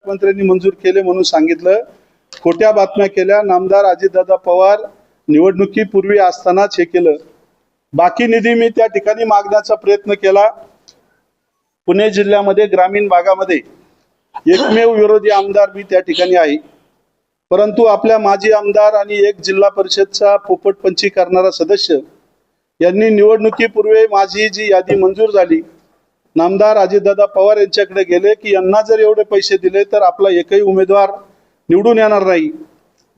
पालकमंत्र्यांनी मंजूर केले म्हणून सांगितलं, खोट्या बातम्या केल्या। नामदार अजितदादा पवार निवडणुकीपूर्वी असतानाच हे केलं। बाकी निधी मी त्या ठिकाणी मागण्याचा प्रयत्न केला। पुणे जिल्ह्यामध्ये ग्रामीण भागामध्ये एकमेव विरोधी आमदार मी त्या ठिकाणी आहे, परंतु आपल्या माजी आमदार आणि एक जिल्हा परिषदचा पोपटपंची करणारा सदस्य यांनी निवडणुकीपूर्वी माझी जी यादी मंजूर झाली, नामदार अजितदादा पवार यांच्याकडे गेले की यांना जर एवढे पैसे दिले तर आपला एकही उमेदवार निवडून येणार नाही।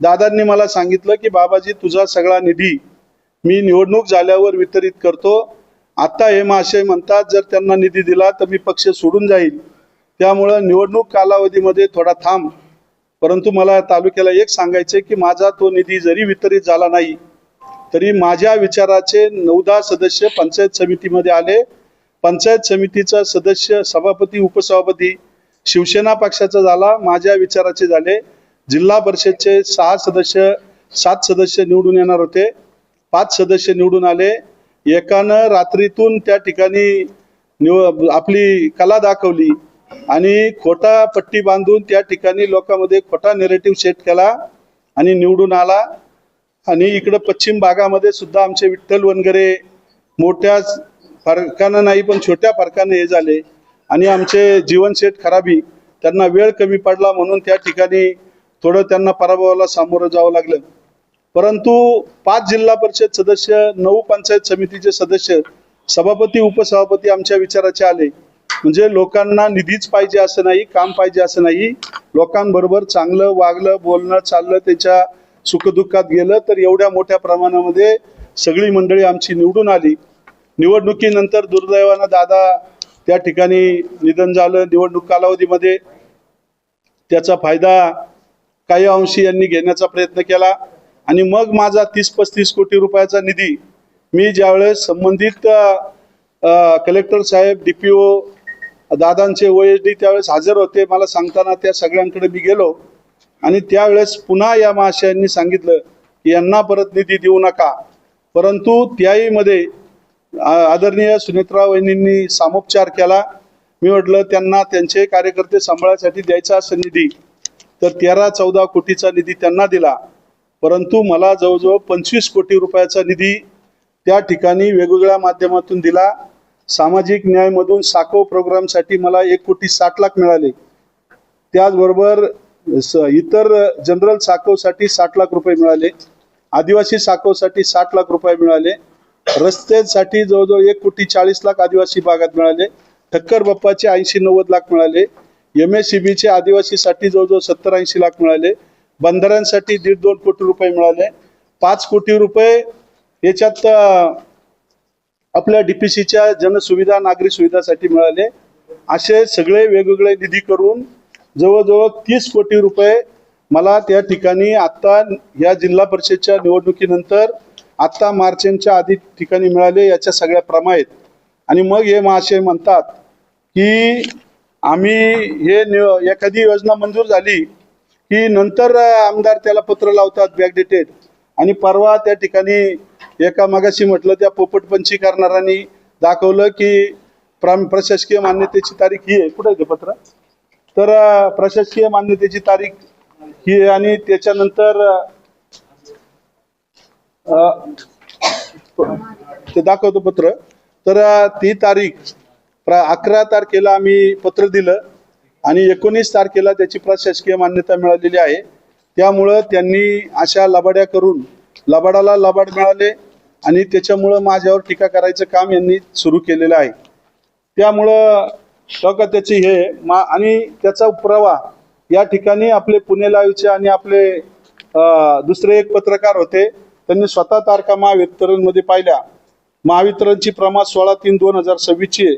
दादांनी मला सांगितलं की बाबाजी, तुझा सगळा निधी मी निवडणूक झाल्यावर वितरित करतो। आता हे महाशय म्हणतात जर त्यांना निधी दिला तर मी पक्ष सोडून जाईल, त्यामुळे निवडणूक कालावधीमध्ये थोडा थांब। परंतु मला तालुक्याला एक सांगायचे की माझा तो निधी जरी वितरित झाला नाही तरी माझ्या विचाराचे 9-10 सदस्य पंचायत समितीमध्ये आले। पंचायत समितीचा सदस्य सभापती उपसभापती शिवसेना पक्षाचा झाला, माझ्या विचाराचे झाले। जिल्हा परिषदचे 6 सदस्य 7 सदस्य निवडून येणार होते, 5 सदस्य निवडून आले। एकानं रात्रीतून त्या ठिकाणी आपली कला दाखवली आणि खोटा पट्टी बांधून त्या ठिकाणी लोकांमध्ये खोटा नेरेटिव्ह सेट केला आणि निवडून आला। आणि इकडे पश्चिम भागामध्ये सुद्धा आमचे विठ्ठल वनगरे मोठ्या फरकानं नाही पण छोट्या फरकानं हे झाले आणि आमचे जीवन सेट खराबी, त्यांना वेळ कमी पडला म्हणून त्या ठिकाणी थोडं त्यांना पराभवाला सामोरं जावं लागलं। परंतु 5 जिल्हा परिषद सदस्य, 9 पंचायत समितीचे सदस्य, सभापती उपसभापती आमच्या विचाराचे आले। म्हणजे लोकांना निधीच पाहिजे असं नाही, काम पाहिजे असं नाही, लोकांबरोबर चांगलं वागलं, बोलणं चाललं, त्याच्या सुखदुःखात गेलं तर एवढ्या मोठ्या प्रमाणामध्ये सगळी मंडळी आमची निवडून आली। निवडणुकीनंतर दुर्दैवानं दादा त्या ठिकाणी निधन झालं। निवडणूक कालावधीमध्ये त्याचा फायदा काही अंशी यांनी घेण्याचा प्रयत्न केला आणि मग माझा 30-35 कोटी रुपयाचा निधी मी ज्यावेळेस संबंधित कलेक्टर साहेब, DPO, दादांचे OSD त्यावेळेस हजर होते, मला सांगताना त्या सगळ्यांकडे मी गेलो आणि त्यावेळेस पुन्हा या महाशयांनी सांगितलं की यांना परत निधी देऊ नका। परंतु त्याही मध्ये आदरणीय सुनेत्रा वहिनींनी सामोपचार केला। मी म्हटलं त्यांना त्यांचे कार्यकर्ते सांभाळण्यासाठी द्यायचा असेल निधी तर 13-14 कोटीचा निधी त्यांना दिला, परंतु मला जवळजवळ 25 कोटी रुपयाचा निधी त्या ठिकाणी वेगवेगळ्या माध्यमातून दिला। सामाजिक न्यायमधून साको प्रोग्रामसाठी मला 1,60,00,000 मिळाले। त्याचबरोबर इतर जनरल साकोसाठी 60 लाख रुपये मिळाले, आदिवासी साकोसाठी 60 लाख रुपये मिळाले, रस्त्यासाठी जवळजवळ 1,40,00,000 आदिवासी भागात मिळाले, ठक्कर बाप्पाचे 80-90 लाख मिळाले, MSCBचे आदिवासीसाठी जवळजवळ 70-80 लाख मिळाले, बंधाऱ्यांसाठी 1.5-2 कोटी रुपये मिळाले, 5 कोटी रुपये याच्यात आपल्या DPCच्या जनसुविधा नागरी सुविधासाठी मिळाले। असे सगळे वेगवेगळे निधी करून जवळजवळ 30 कोटी रुपये मला त्या ठिकाणी आता या जिल्हा परिषदच्या निवडणुकीनंतर आता मार्चच्या आधी ठिकाणी मिळाले, याच्या सगळ्या प्रमा आहेत। आणि मग हे महाशय म्हणतात की आम्ही हे एखादी योजना मंजूर झाली की नंतर आमदार त्याला पत्र लावतात बॅकडेटेड, आणि परवा त्या ठिकाणी एका मगाशी म्हटलं त्या पोपटपंची करणाऱ्यांनी दाखवलं की प्रशासकीय मान्यतेची तारीख ही आहे, कुठे आहे ते पत्र, तर प्रशासकीय मान्यतेची तारीख ही आहे आणि त्याच्यानंतर ते दाखवतो पत्र, तर ती तारीख 11 तारखेला आम्ही पत्र दिलं आणि 19 तारखेला त्याची प्रशासकीय मान्यता मिळालेली आहे। त्यामुळं त्यांनी अशा लबाड्या करून लबाडाला लबाड मिळाले आणि त्याच्यामुळं माझ्यावर टीका करायचं काम यांनी सुरू केलेलं आहे। त्यामुळं त्याची हे आणि त्याचा पुरावा या ठिकाणी आपले पुणे लाईव्हचे आणि आपले दुसरे एक पत्रकार होते, त्यांनी स्वतः तारखा महावितरणमध्ये पाहिल्या। महावितरणची प्रमा 16/3/2026 आहे,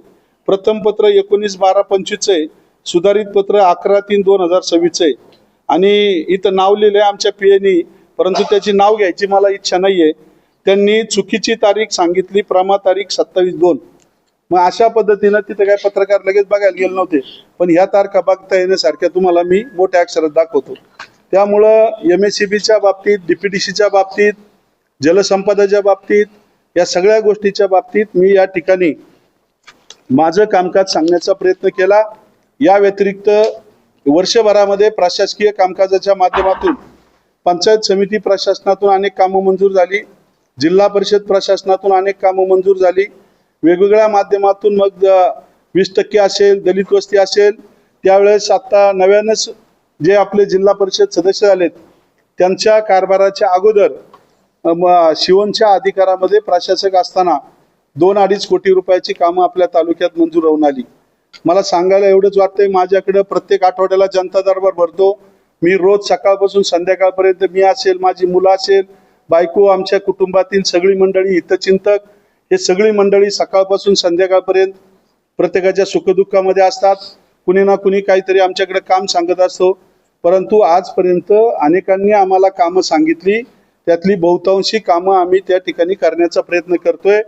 प्रथम पत्र 19/12/25 आहे, सुधारित पत्र 11/3/2026 आहे आणि इथं नाव लिहिले आमच्या PAनी, परंतु त्याची नाव घ्यायची मला इच्छा नाहीये। त्यांनी चुकीची तारीख सांगितली, प्रमा तारीख 27/2। मग अशा पद्धतीनं तिथे काय पत्रकार लगेच बघायला गेले नव्हते, पण ह्या तारखा बघता येण्यासारख्या तुम्हाला मी मोठ्या अक्षरात दाखवतो। त्यामुळं MSCBच्या बाबतीत, DPDCच्या बाबतीत, जलसंपदाच्या बाबतीत, या सगळ्या गोष्टीच्या बाबतीत मी या ठिकाणी माझं कामकाज सांगण्याचा प्रयत्न केला। या व्यतिरिक्त वर्षभरामध्ये प्रशासकीय कामकाजाच्या माध्यमातून पंचायत समिती प्रशासनातून अनेक कामं मंजूर झाली, जिल्हा परिषद प्रशासनातून अनेक कामं मंजूर झाली, वेगवेगळ्या माध्यमातून मग 20% असेल, दलित वस्ती असेल, त्यावेळेस आता नव्यानंच जे आपले जिल्हा परिषद सदस्य झालेत त्यांच्या कारभाराच्या अगोदर शिवणच्या अधिकारामध्ये प्रशासक असताना 2-2.5 कोटी रुपयाची कामं आपल्या तालुक्यात मंजूर होऊन आली. मला सांगायला एवढंच वाटतंय, माझ्याकडे प्रत्येक आठवड्याला जनता दरबार भरतो. मी रोज सकाळपासून संध्याकाळपर्यंत मी असेल, माझी मुलं असेल, बायको, आमच्या कुटुंबातील सगळी मंडळी, हितचिंतक हे सगळी मंडळी सकाळपासून संध्याकाळपर्यंत प्रत्येकाच्या सुखदुःखामध्ये असतात. कुणी ना कुणी काहीतरी आमच्याकडे काम सांगत असतो. परंतु आजपर्यंत अनेकांनी आम्हाला कामं सांगितली, त्यातली बहुतांशी कामं आम्ही त्या ठिकाणी करण्याचा प्रयत्न करतोय.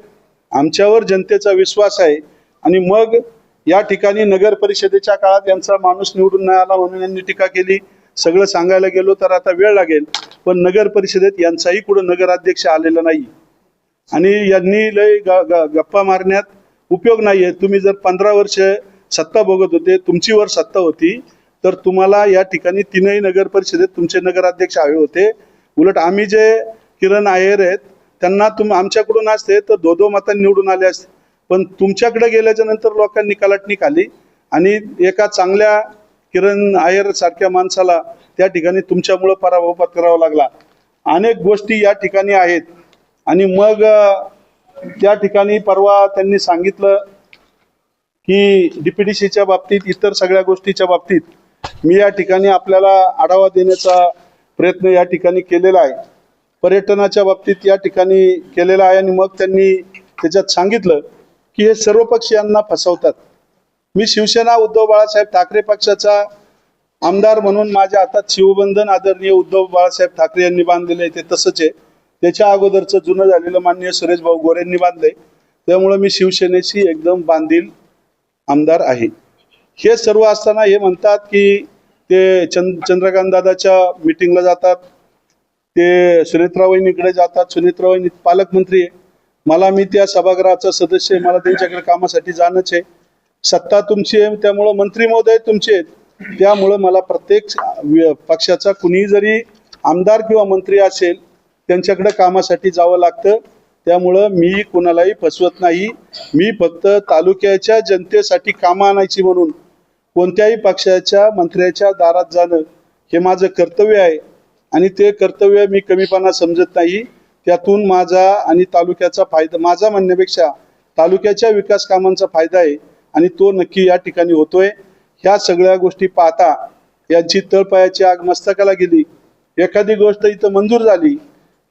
आमच्यावर जनतेचा विश्वास आहे. आणि मग या ठिकाणी नगर परिषदेच्या काळात यांचा माणूस निवडून नाही आला म्हणून यांनी टीका केली. सगळं सांगायला गेलो तर आता वेळ लागेल, पण नगर परिषदेत यांचाही कुठं नगराध्यक्ष आलेला नाही आणि यांनी लय गप्पा मारण्यात उपयोग नाहीये. तुम्ही जर 15 वर्ष सत्ता भोगत होते, तुमची वर सत्ता होती, तर तुम्हाला या ठिकाणी 3ही नगर परिषदेत तुमचे नगराध्यक्ष हवे होते. उलट आम्ही जे किरण अय्यर आहेत त्यांना आमच्याकडून असते तर 2-2 मतांनी निवडून आले असते, पण तुमच्याकडे गेल्याच्या नंतर लोकांनी कलाटणी खाली आणि एका चांगल्या किरण अय्यर सारख्या माणसाला त्या ठिकाणी तुमच्यामुळे पराभव पत्करावा लागला. अनेक गोष्टी या ठिकाणी आहेत. आणि मग त्या ठिकाणी परवा त्यांनी सांगितलं की डीपीडीसीच्या बाबतीत, इतर सगळ्या गोष्टीच्या बाबतीत मी या ठिकाणी आपल्याला आढावा देण्याचा प्रयत्न या ठिकाणी केलेला आहे. पर्यटनाच्या बाबतीत या ठिकाणी केलेला आहे. आणि मग त्यांनी त्याच्यात सांगितलं की हे सर्व पक्षीयांना फसवतात. मी शिवसेना उद्धव बाळासाहेब ठाकरे पक्षाचा आमदार म्हणून माझ्या हातात शिवबंधन आदरणीय उद्धव बाळासाहेब ठाकरे यांनी बांधलेलं आहे, ते तसंच आहे. त्याच्या अगोदरचं जुनं झालेलं माननीय सुरेश भाऊ गोरेंनी बांधलंय. त्यामुळे मी शिवसेनेशी एकदम बांधील आमदार आहे. हे सर्व असताना हे म्हणतात की ते चंद्रकांत दादाच्या मीटिंगला जातात, ते सुनेत्रा वहिनीकडे जातात. सुनेत्रा वहिनी पालकमंत्री आहे, मी त्या सभागृहाचा सदस्य आहे, मला त्यांच्याकडे कामासाठी जाणंच आहे. सत्ता तुमची आहे, त्यामुळं मंत्री महोदय तुमचे आहेत, त्यामुळं मला प्रत्येक पक्षाचा कुणीही जरी आमदार किंवा मंत्री असेल त्यांच्याकडे कामासाठी जावं लागतं. त्यामुळं मी कुणालाही फसवत नाही. मी फक्त तालुक्याच्या जनतेसाठी कामं आणायची म्हणून कोणत्याही पक्षाच्या मंत्र्याच्या दारात जाणं हे माझं कर्तव्य आहे. आणि ते कर्तव्य मी कमीपणा समजत नाही. त्यातून माझा आणि तालुक्याचा फायदा, माझा म्हणण्यापेक्षा तालुक्याच्या विकास कामांचा फायदा आहे आणि तो नक्की या ठिकाणी होतोय. ह्या सगळ्या गोष्टी पाहता यांची तळपायाची आग मस्तकाला गेली. एखादी गोष्ट इथं मंजूर झाली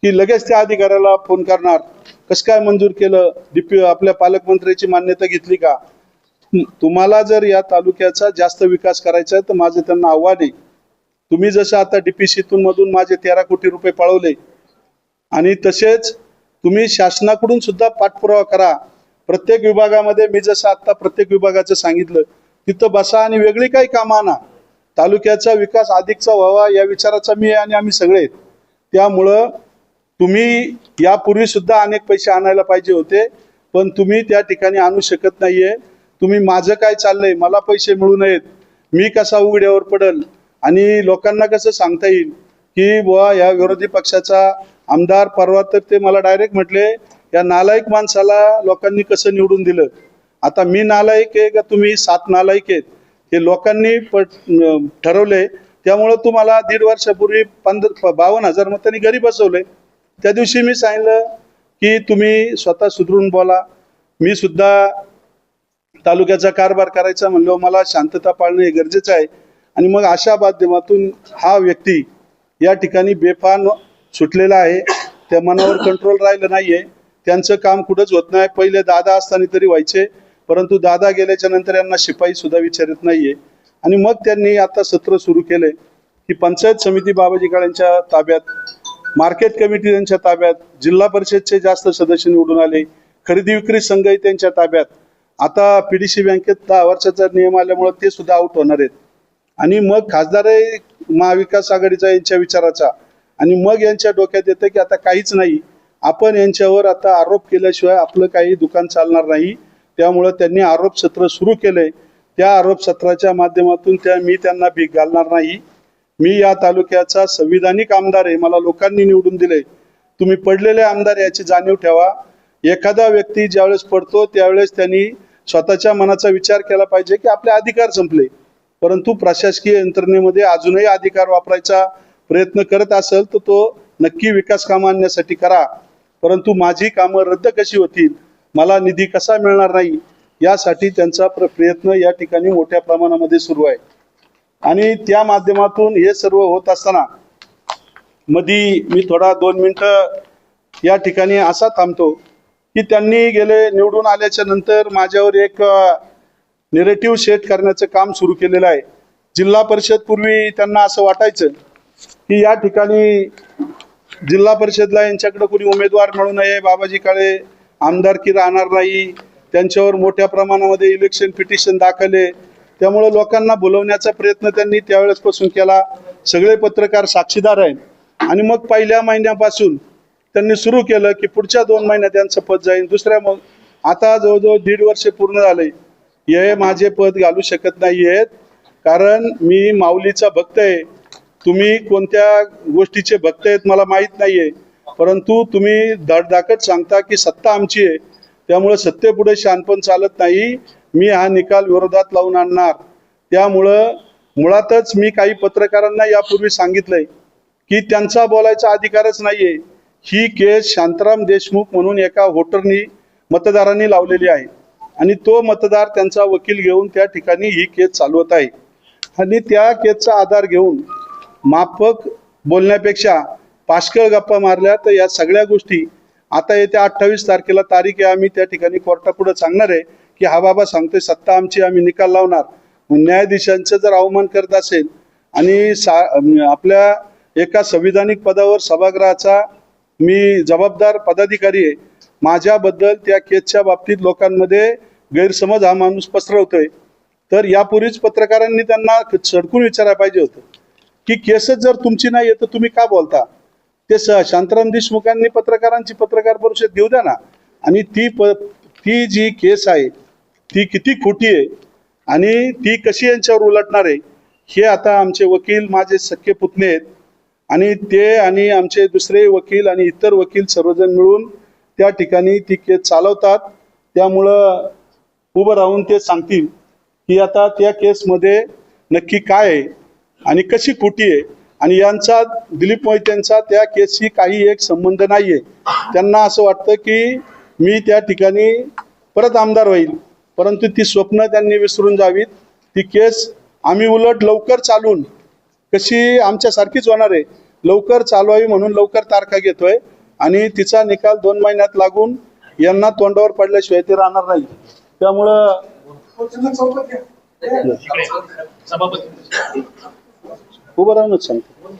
की लगेच त्या अधिकाऱ्याला फोन करणार, कसं काय मंजूर केलं, आपल्या पालकमंत्र्याची मान्यता घेतली का? तुम्हाला जर या तालुक्याचा जास्त विकास करायचा आहे तर माझं त्यांना आव्हान आहे, तुम्ही जसं आता डीपीसीतून मधून माझे 13 कोटी रुपये पळवले आणि तसेच तुम्ही शासनाकडून सुद्धा पाठपुरावा करा. प्रत्येक विभागामध्ये मी जसं आता प्रत्येक विभागाचं सांगितलं तिथं बसा आणि वेगळी काही कामं आणा. तालुक्याचा विकास अधिकचा व्हावा या विचाराचा मी आहे आणि आम्ही सगळे आहेत. त्यामुळं तुम्ही यापूर्वी सुद्धा अनेक पैसे आणायला पाहिजे होते, पण तुम्ही त्या ठिकाणी आणू शकत नाहीये. तुम्ही माझं काय चाललंय, मला पैसे मिळू नयेत, मी कसा उघड्यावर पडल आणि लोकांना कसं सांगता येईल की बुवा या विरोधी पक्षाचा आमदार. परवा तर ते मला डायरेक्ट म्हटले, या नालायक माणसाला लोकांनी कसं निवडून दिलं. आता मी नालायक आहे का तुम्ही 7 नालायक आहेत हे लोकांनी ठरवले. त्यामुळं तुम्हाला 1.5 वर्षापूर्वी 52,000 मतांनी घरी बसवले. त्या दिवशी मी सांगितलं की तुम्ही स्वतः सुधरून बोला. मी सुद्धा तालुक्याचा कारभार करायचा म्हणलो, मला शांतता पाळणं हे गरजेचं आहे. आणि मग अशा माध्यमातून हा व्यक्ती या ठिकाणी बेफान सुटलेला आहे. त्या मनावर कंट्रोल राहिलं नाहीये. त्यांचं काम कुठंच होत नाही. पहिले दादा असताना तरी व्हायचे, परंतु दादा गेल्याच्या नंतर यांना शिपाई सुद्धा विचारत नाहीये. आणि मग त्यांनी आता सत्र सुरू केले की पंचायत समिती बाबाजी काळेंच्या ताब्यात, मार्केट कमिटी त्यांच्या ताब्यात, जिल्हा परिषदचे जास्त सदस्य निवडून आले, खरेदी विक्री संघही त्यांच्या ताब्यात. आता पीडीसी बँकेत 10 वर्षाचा नियम आल्यामुळे ते सुद्धा आउट होणार आहेत. आणि मग खासदार आहे महाविकास आघाडीचा यांच्या विचाराचा. आणि मग यांच्या डोक्यात येतं की आता काहीच नाही, आपण यांच्यावर आता आरोप केल्याशिवाय आपलं काही दुकान चालणार नाही. त्यामुळं त्यांनी आरोप सत्र सुरू केलंय. त्या आरोपपत्राच्या माध्यमातून मी त्यांना भीक घालणार नाही. मी या तालुक्याचा संविधानिक आमदार आहे. मला लोकांनी निवडून दिले. तुम्ही पडलेले आमदार याची जाणीव ठेवा. एखादा व्यक्ती ज्यावेळेस पडतो त्यावेळेस त्यांनी स्वतःच्या मनाचा विचार केला पाहिजे की आपले अधिकार संपले, परंतु प्रशासकीय यंत्रणेमध्ये अजूनही अधिकार वापरायचा प्रयत्न करत असेल तर तो नक्की विकास कामं आणण्यासाठी करा. परंतु माझी कामं रद्द कशी होतील, मला निधी कसा मिळणार नाही, यासाठी त्यांचा प्रयत्न या ठिकाणी मोठ्या प्रमाणामध्ये सुरू आहे. आणि त्या माध्यमातून हे सर्व होत असताना मधी मी थोडा 2 मिनिटं या ठिकाणी असा थांबतो की त्यांनी गेले निवडून आल्याच्या नंतर माझ्यावर एक नेरेटिव्ह सेट करण्याचं काम सुरू केलेलं आहे. जिल्हा परिषद पूर्वी त्यांना असं वाटायचं की या ठिकाणी जिल्हा परिषदला यांच्याकडे कोणी उमेदवार मिळू नये, बाबाजी काळे आमदारकी राहणार नाही, त्यांच्यावर मोठ्या प्रमाणामध्ये इलेक्शन पिटिशन दाखले, त्यामुळे लोकांना बोलवण्याचा प्रयत्न त्यांनी त्यावेळेसपासून केला. सगळे पत्रकार साक्षीदार आहेत. आणि मग पहिल्या महिन्यापासून त्यांनी सुरू केलं की पुढच्या 2 महिन्यात त्यांचं पद जाईल. मग आता जवळजवळ 1.5 वर्ष पूर्ण झाले. हे माझे पद घालू शकत नाहीयेत, कारण मी माऊलीचा भक्त आहे. तुम्ही कोणत्या गोष्टीचे भक्त आहेत मला माहीत नाहीये, परंतु तुम्ही धडधाकट सांगता की सत्ता आमची आहे, त्यामुळे सत्तेपुढे शहाणपण चालत नाही. मी हा निकाल विरोधात लावून आणणार. त्यामुळं मुळातच मी काही पत्रकारांना यापूर्वी सांगितलंय की त्यांचा बोलायचा अधिकारच नाहीये. ही केस शांताराम देशमुख म्हणून एका वोटरनी मतदारांनी लावलेली आहे आणि तो मतदार त्यांचा वकील घेऊन त्या ठिकाणी ही केस चालवत आहे. आणि त्या केसचा आधार घेऊन माफक बोलण्यापेक्षा पाष्कळ गप्पा मारल्या तर या सगळ्या गोष्टी आता येत्या 28 तारखेला तारीख आहे. आम्ही त्या ठिकाणी कोर्टापुढे सांगणार आहे की हा बाबा सांगतोय सत्ता आमची, आम्ही निकाल लावणार. न्यायाधीशांचं जर अवमान करत असेल आणि आपल्या एका संविधानिक पदावर सभागृहाचा मी जबाबदार पदाधिकारी आहे, माझ्याबद्दल त्या केसच्या बाबतीत लोकांमध्ये गैरसमज हा माणूस पसरवतोय. तर यापूर्वीच पत्रकारांनी त्यांना सडकून विचारायला पाहिजे होतं की केसच जर तुमची नाही तर तुम्ही का बोलता. ते शांताराम देशमुखांनी पत्रकारांची पत्रकार परिषद घेऊ द्या ना. आणि ती जी केस आहे ती किती खोटी आहे आणि ती कशी यांच्यावर उलटणार आहे हे आता आमचे वकील माझे सख्खे पुतणे आहेत आणि ते आणि आमचे दुसरे वकील आणि इतर वकील सर्वजण मिळून त्या ठिकाणी ती केस चालवतात. त्यामुळं उभं राहून ते सांगतील की आता त्या केसमध्ये नक्की काय आहे आणि कशी खोटी आहे. आणि यांचा दिलीप मोहितेंचा त्या केसशी काही एक संबंध नाहीये. त्यांना असं वाटतं की मी त्या ठिकाणी परत आमदार होईल, परंतु ती स्वप्न त्यांनी विसरून जावीत. ती केस आम्ही उलट लवकर चालून कशी आमच्यासारखीच होणार आहे, लवकर चालवावी म्हणून लवकर तारखा घेतोय आणि तिचा निकाल 2 महिन्यात लागून यांना तोंडावर पडल्याशिवाय ते राहणार नाही. त्यामुळं उभं राहूनच सांगतो.